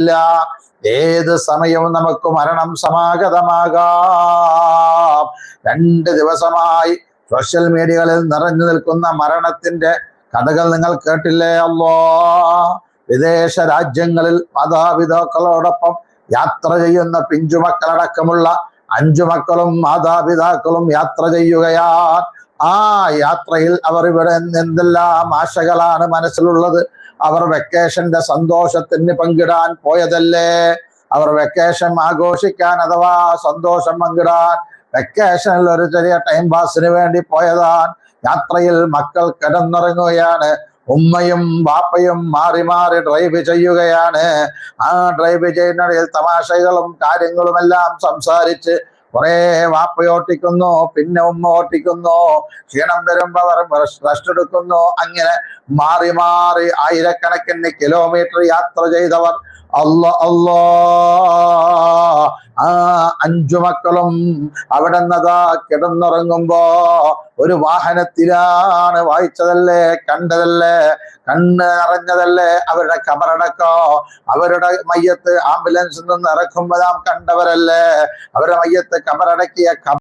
ഇല്ല. ഏത് സമയവും നമുക്ക് മരണം സമാഗതമാകാം. 2 ദിവസമായി സോഷ്യൽ മീഡിയകളിൽ നിറഞ്ഞു നിൽക്കുന്ന മരണത്തിന്റെ കഥകൾ നിങ്ങൾ കേട്ടില്ലേ? അല്ലോ, വിദേശ രാജ്യങ്ങളിൽ മാതാപിതാക്കളോടൊപ്പം യാത്ര ചെയ്യുന്ന പിഞ്ചുമക്കളടക്കമുള്ള 5 മക്കളും മാതാപിതാക്കളും യാത്ര ചെയ്യുകയാണ്. ആ യാത്രയിൽ അവർ ഇവിടെ എന്തെല്ലാം ആശകളാണ് മനസ്സിലുള്ളത്. അവർ വെക്കേഷന്റെ സന്തോഷത്തിന് പങ്കിടാൻ പോയതല്ലേ? അവർ വെക്കേഷൻ ആഘോഷിക്കാൻ അഥവാ സന്തോഷം പങ്കിടാൻ വെക്കേഷനിൽ ഒരു ചെറിയ ടൈം പാസിന് വേണ്ടി പോയതാണ്. യാത്രയിൽ മക്കൾ കിടന്നുറങ്ങുകയാണ്. ഉമ്മയും ബാപ്പയും മാറി മാറി ഡ്രൈവ് ചെയ്യുകയാണ്. ആ ഡ്രൈവ് ചെയ്യുന്നതിൽ തമാശകളും കാര്യങ്ങളുമെല്ലാം സംസാരിച്ച് കുറെ വാപ്പ ഓട്ടിക്കുന്നു, പിന്നെ ഉമ്മ ഓട്ടിക്കുന്നു. ക്ഷീണം വരുമ്പോ അവർ റെസ്റ്റ് എടുക്കുന്നു. അങ്ങനെ മാറി മാറി ആയിരക്കണക്കിന് കിലോമീറ്റർ യാത്ര ചെയ്തവർ അല്ലാ ആ 5 മക്കളും അവിടെ നിന്നതാ കിടന്നുറങ്ങുമ്പോ ഒരു വാഹനത്തിലാണ്. വായിച്ചതല്ലേ, കണ്ടതല്ലേ, കണ്ണ് അറിഞ്ഞതല്ലേ അവരുടെ ഖബറടക്കോ. അവരുടെ മയ്യത്ത് ആംബുലൻസിൽ നിന്ന് ഇറക്കുമ്പോ നാം കണ്ടവരല്ലേ. അവരുടെ മയ്യത്ത് ഖബറടക്കിയ